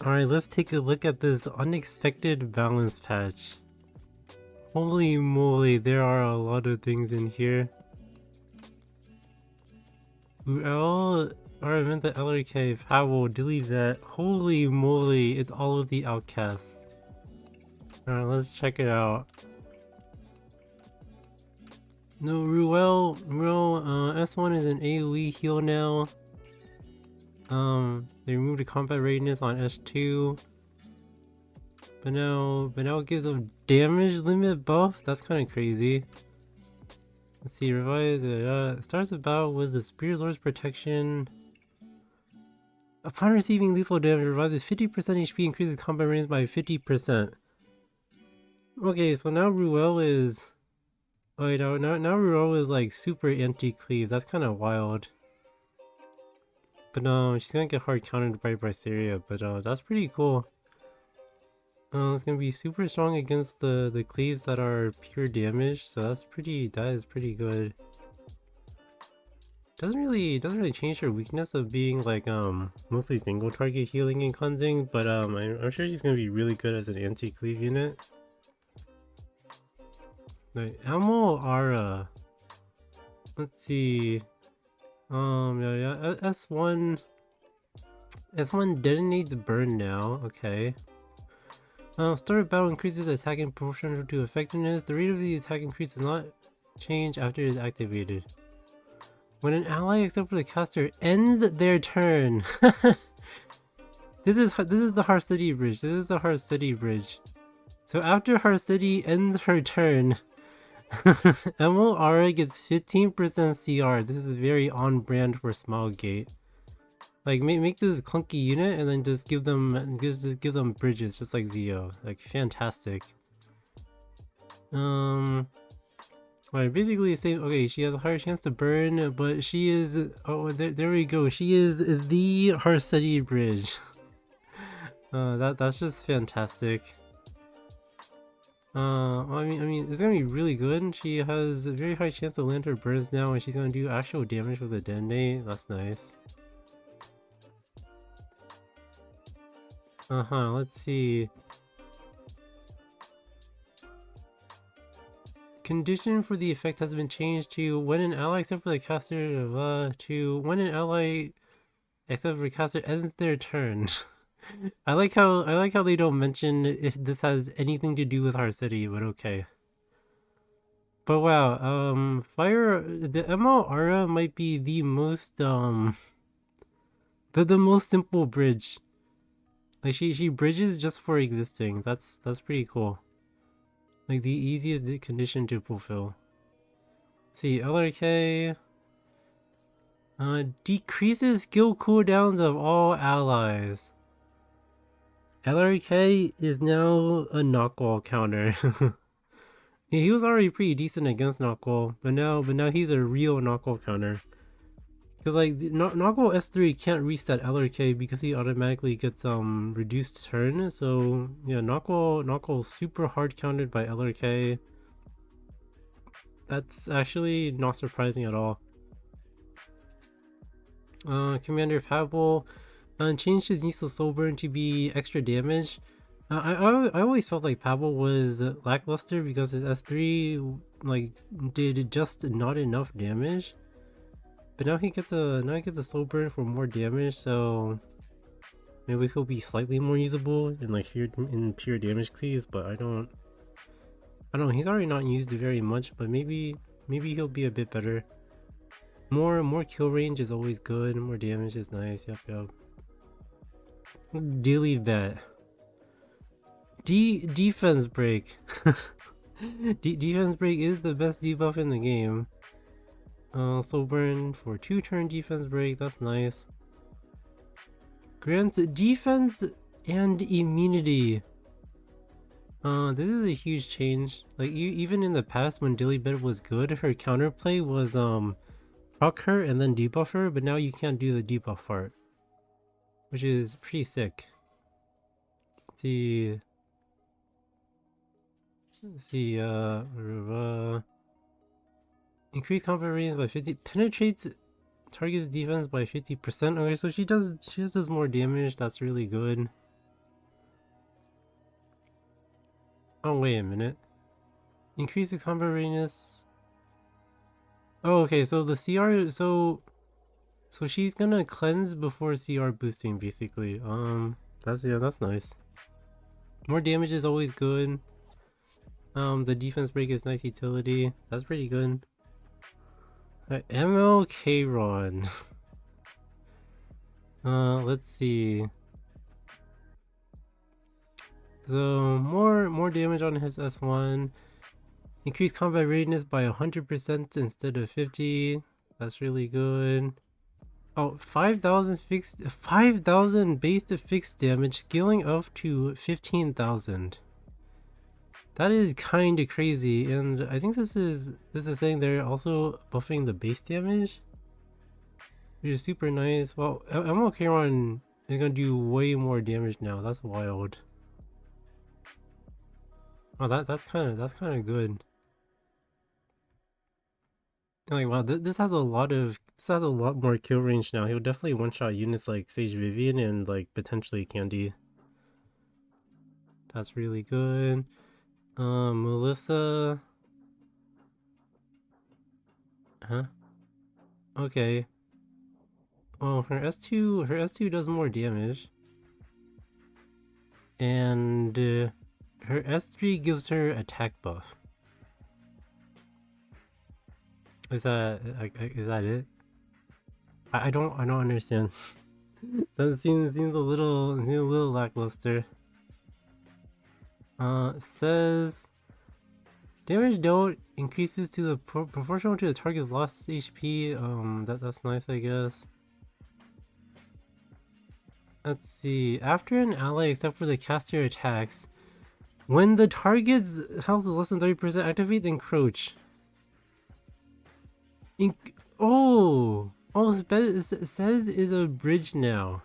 Alright, let's take a look at this unexpected balance patch. Holy moly, there are a lot of things in here. Ruele, Aramintha, LRK, Pavel, Lilibet. Holy moly, it's all of the outcasts. Alright, let's check it out. No, Ruele, S1 is an AoE heal now. They removed the combat readiness on S2. But now it gives a damage limit buff? That's kind of crazy. Let's see, revise it. Starts about with the Spear Lord's protection. Upon receiving lethal damage, revises 50% HP, increases combat range by 50%. Okay, so now Ruele is... Oh wait, now Ruele is like super anti-cleave. That's kind of wild. But no, she's gonna get hard countered by Braceria, but that's pretty cool. It's gonna be super strong against the cleaves that are pure damage, so that is pretty good. Doesn't really change her weakness of being like mostly single target healing and cleansing, but I'm sure she's gonna be really good as an anti-cleave unit. Right, Ara. Let's see. Yeah, S1 detonates burn now. Okay. Start of battle increases attack in proportional to effectiveness. The rate of the attack increase does not change after it is activated. When an ally except for the caster ends their turn. This is the Heart City bridge. This is the Heart City bridge. So after Heart City ends her turn, Ara gets 15% CR. This is very on brand for Smilegate. Like make this clunky unit and then just give them bridges just like Zio. Like fantastic. Right, basically the same. Okay, she has a higher chance to burn, but she is there we go. She is the Harsetti bridge. That's just fantastic. I mean, it's gonna be really good. She has a very high chance to land her burns now, and she's gonna do actual damage with the detonate. That's nice. Let's see. Condition for the effect has been changed to when an ally except for the caster to when an ally except for the caster ends their turn. I like how they don't mention if this has anything to do with our city, but okay. But wow, the ML Aura might be the most the most simple bridge. Like she bridges just for existing. That's pretty cool. Like the easiest condition to fulfill. Let's see, LRK decreases skill cooldowns of all allies. LRK is now a knockwall counter. He was already pretty decent against knockwall, but now he's a real knockwall counter. Cause like knockwall S3 can't reset LRK because he automatically gets reduced turn. So yeah, knockwall super hard countered by LRK. That's actually not surprising at all. Commander Pavel changed his useless soul burn to be extra damage. I always felt like Pavel was lackluster because his S3 like did just not enough damage. But now he gets a soul burn for more damage, so maybe he'll be slightly more usable in like pure damage cleaves. But I don't know. He's already not used very much, but maybe he'll be a bit better. More kill range is always good. More damage is nice. Yep. Daily bet. Defense break. Defense break is the best debuff in the game. Soul burn for 2-turn defense break. That's nice. Grants defense and immunity. This is a huge change. Like even in the past when Lilibet was good, her counterplay was proc her and then debuff her, but now you can't do the debuff part, which is pretty sick. Let's see, increase combat range by 50, penetrates target's defense by 50%. Okay, so she does more damage. That's really good. Oh, wait a minute. Increase the combat readiness. Oh, okay, so the CR, so she's gonna cleanse before CR boosting, basically. That's nice. More damage is always good. The defense break is nice utility. That's pretty good. ML Kayron. Let's see. So more damage on his S1. Increase combat readiness by 100% instead of 50. That's really good. Oh, 5,000 base to fixed damage, scaling up to 15,000. That is kind of crazy, and I think this is saying they're also buffing the base damage, which is super nice. Well, ML Kayron is gonna do way more damage now. That's wild. Oh, that's kind of good. Like, wow, this has a lot more kill range now. He'll definitely one-shot units like Sage Vivian and like potentially Candy. That's really good. Melissa. Huh? Okay. Oh, her S2 does more damage. And her S3 gives her attack buff. Is that it? I don't understand. That seems a little lackluster. Says damage dealt increases to the proportional to the target's lost HP. That's nice, I guess. Let's see. After an ally, except for the caster attacks, when the target's health is less than 30%, activate Encroach. Oh, it says is a bridge now.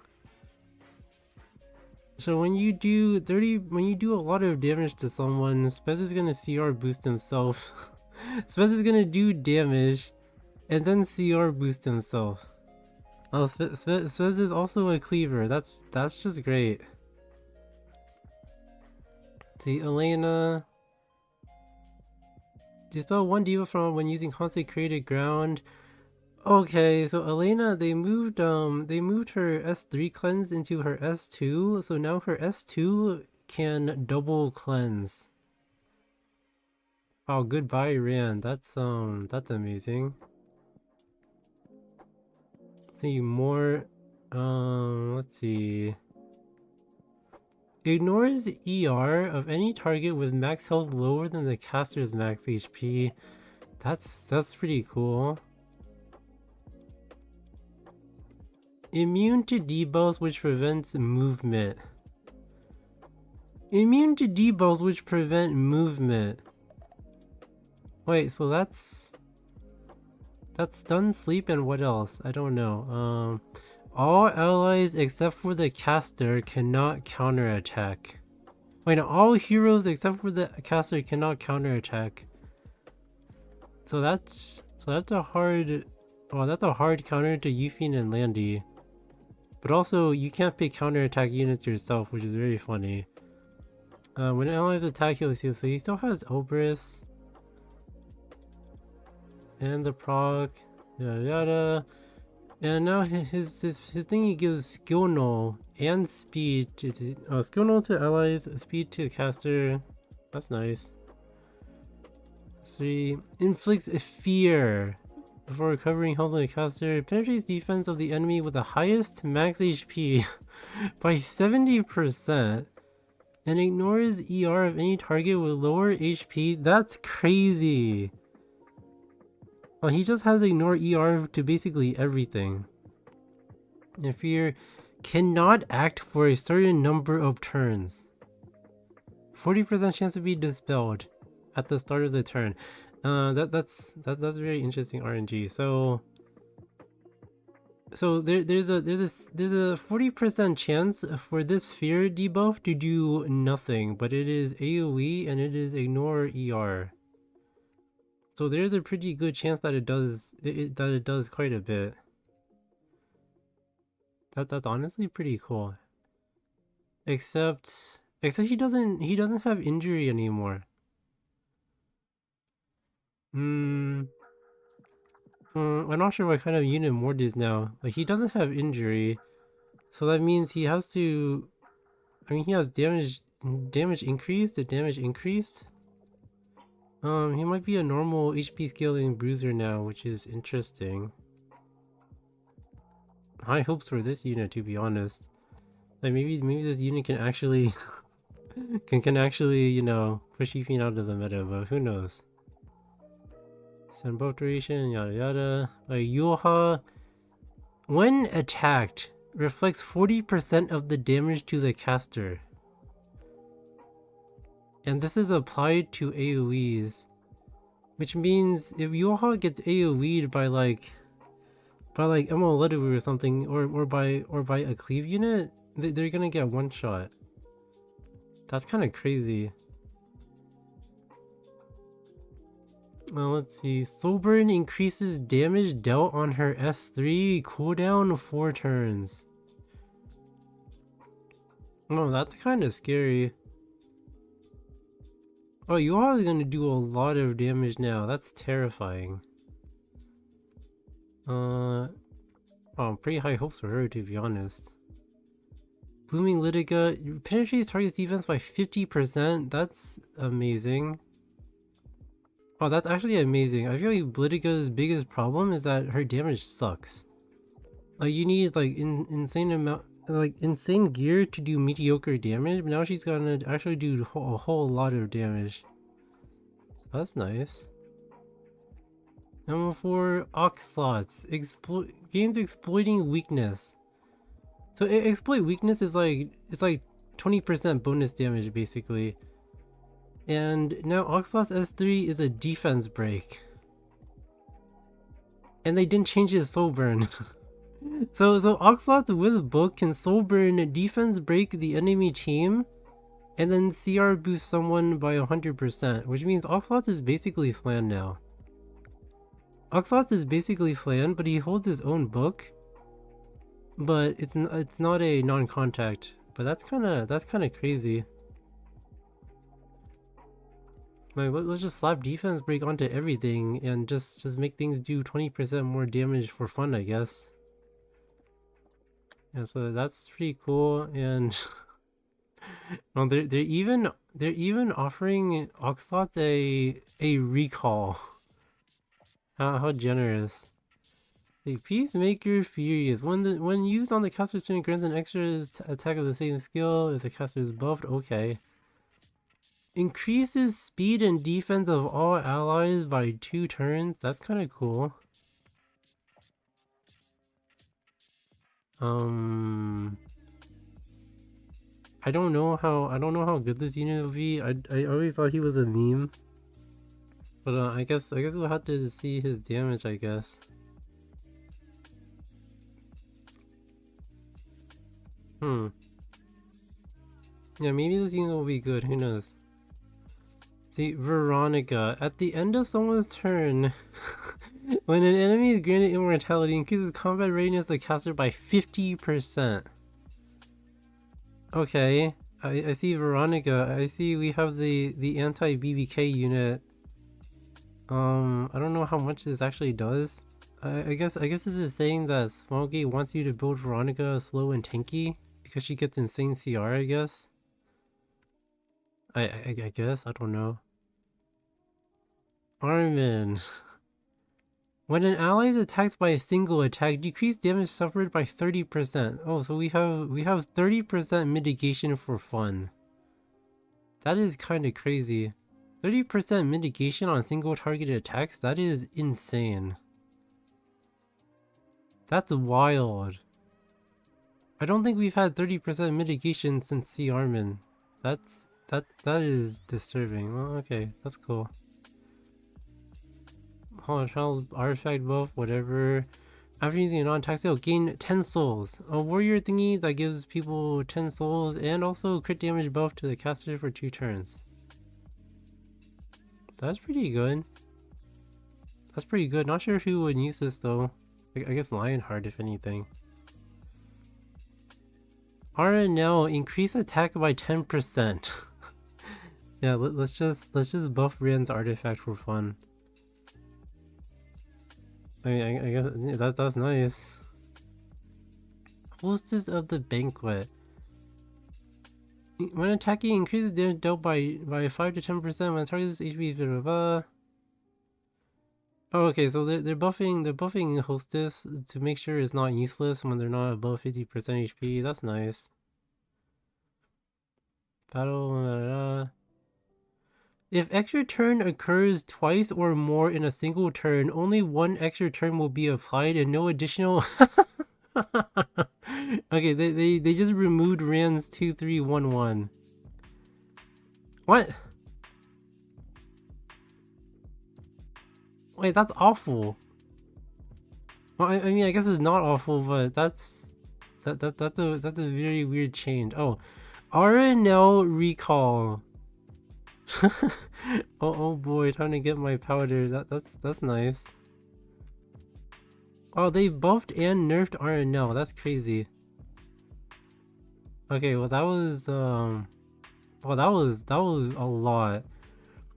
So when you do a lot of damage to someone, Spez is gonna CR boost himself. Spez is gonna do damage, and then CR boost himself. Oh, Spez is also a cleaver. That's just great. See, Elena. Dispel one diva from when using consecrated ground. Okay, so Elena, they moved her S3 cleanse into her S2, so now her S2 can double cleanse. Oh, goodbye, Rand. That's amazing. See more. Let's see. Ignores ER of any target with max health lower than the caster's max HP. That's pretty cool. Immune to debuffs which prevents movement. Immune to debuffs which prevent movement. Wait, so that's stun sleep and what else? I don't know. All allies except for the caster cannot counterattack. Wait, no, all heroes except for the caster cannot counterattack. So that's a hard counter to Yufin and Landy. But also, you can't pick counterattack units yourself, which is very funny. When allies attack, he'll see. So he still has Obris. And the proc. Yada yada. And now his thing, he gives skill null and speed. Skill null to allies, speed to caster. That's nice. 3. Inflicts fear. Before recovering health on the caster, penetrates defense of the enemy with the highest max HP by 70% and ignores ER of any target with lower HP. That's crazy. Well, he just has ignore ER to basically everything. And fear cannot act for a certain number of turns. 40% chance to be dispelled at the start of the turn. That's very interesting RNG. So there's a 40% chance for this fear debuff to do nothing, but it is AoE and it is ignore ER. So there's a pretty good chance that it does quite a bit. That's honestly pretty cool. Except Except he doesn't have injury anymore. I'm not sure what kind of unit Mort is now. Like, he doesn't have injury, so that means he has to. I mean, he has damage increased. The damage increased. He might be a normal HP scaling bruiser now, which is interesting. High hopes for this unit, to be honest. Like, maybe this unit can actually can actually, you know, push Ethan out of the meta, but who knows? Send buff duration, yada yada. Yulha, when attacked, reflects 40% of the damage to the caster. And this is applied to AoEs. Which means if Yulha gets AoE'd by like Emerald Leatherwood or something, or by a cleave unit, they're gonna get one shot. That's kind of crazy. Let's see. Soulburn increases damage dealt on her S3 cooldown 4 turns. Oh, that's kind of scary. Oh, you are gonna do a lot of damage now. That's terrifying. Oh, pretty high hopes for her, to be honest. Blooming Lidica penetrates target's defense by 50%. That's amazing. Oh, that's actually amazing. I feel like Lidica's biggest problem is that her damage sucks. Like, you need like insane gear to do mediocre damage, but now she's gonna actually do a whole lot of damage. That's nice. Number 4, Oxlots. Gains exploiting weakness. So exploit weakness is like, it's like 20% bonus damage basically. And now Oxlot's S3 is a defense break. And they didn't change his soul burn. so Oxlots with book can soul burn defense break the enemy team and then CR boost someone by 100%, which means Oxlots is basically flan now. Oxlots is basically flan, but he holds his own book. But it's not a non-contact. But that's kind of crazy. Like, let's just slap defense break onto everything and just make things do 20% more damage for fun, I guess. Yeah, so that's pretty cool. And well, they're even offering Oxlot a recall. How generous. The Peacemaker Furious. When used on the caster's turn, grants an extra attack of the same skill if the caster is buffed. Okay. Increases speed and defense of all allies by 2 turns. That's kind of cool. I don't know how good this unit will be. I always thought he was a meme. But I guess we'll have to see his damage, I guess. Yeah, maybe this unit will be good, who knows. See, Veronica. At the end of someone's turn, when an enemy is granted immortality, increases combat readiness of the caster by 50%. Okay, I see Veronica. I see we have the anti-BBK unit. I don't know how much this actually does. I guess this is saying that Smallgate wants you to build Veronica slow and tanky because she gets insane CR, I guess. I guess, I don't know. Armin. When an ally is attacked by a single attack, decrease damage suffered by 30%. Oh, so we have 30% mitigation for fun. That is kind of crazy. 30% mitigation on single targeted attacks? That is insane. That's wild. I don't think we've had 30% mitigation since C. Armin. That is disturbing. Well, okay, that's cool. Hall of Trials, artifact buff, whatever. After using a non-attack skill, gain 10 souls. A warrior thingy that gives people 10 souls and also crit damage buff to the caster for 2 turns. That's pretty good. That's pretty good. Not sure who would use this though. I guess Lionheart if anything. Armin, increase attack by 10%. Yeah, let's just buff Rand's artifact for fun. I mean, I guess that's nice. Hostess of the Banquet. When attacking, increases damage dealt by 5 to 10% when target's HP. Blah, blah, blah. Oh, okay, so they're buffing Hostess to make sure it's not useless when they're not above 50% HP. That's nice. Battle. Blah, blah, blah. If extra turn occurs twice or more in a single turn, only one extra turn will be applied and no additional. Okay, they just removed Rand's 2-3-1-1. What? Wait, that's awful. Well, I mean, I guess it's not awful, but that's a very weird change. Oh, RNL recall. Oh boy, trying to get my powder. That's nice. Oh, they buffed and nerfed RNL. That's crazy. Okay, well that was well that was a lot.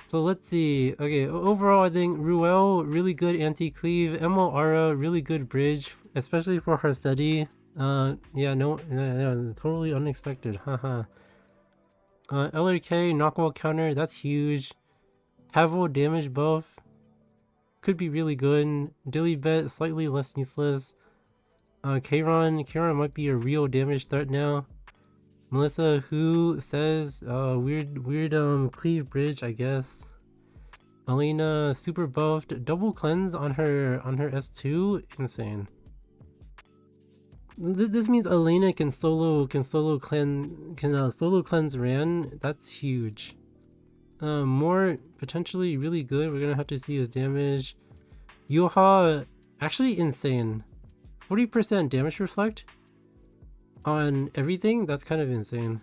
So let's see. Okay, overall I think Ruele, really good anti-cleave. Ara, really good bridge, especially for Harsetti. Yeah, no, yeah, totally unexpected. Haha. LRK, knockwall counter, that's huge. Pavel, damage buff. Could be really good. Lilibet, slightly less useless. Kayron might be a real damage threat now. Melissa, who says weird cleave bridge, I guess. Elena, super buffed, double cleanse on her S2, insane. This means Elena can solo cleanse Ran. That's huge. More potentially really good. We're gonna have to see his damage. Yulha, actually insane. 40% damage reflect on everything. That's kind of insane.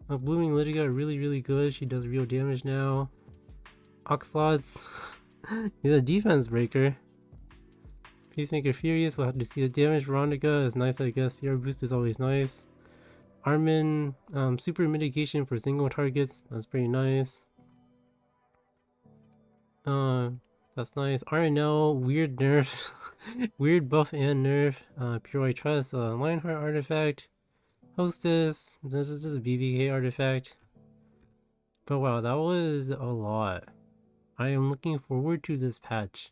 Blooming Lidica, really good. She does real damage now. Oxlots, he's a defense breaker. Peacemaker Furious, we'll have to see the damage. Veronica is nice, I guess. CR boost is always nice. Armin, super mitigation for single targets. That's pretty nice. That's nice. RNL, weird nerf. Weird buff and nerf. Pure White Trust, Lionheart artifact. Hostess, this is just a BVK artifact. But wow, that was a lot. I am looking forward to this patch.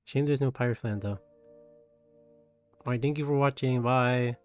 Shame there's no Pyreflan though. Alright, thank you for watching. Bye.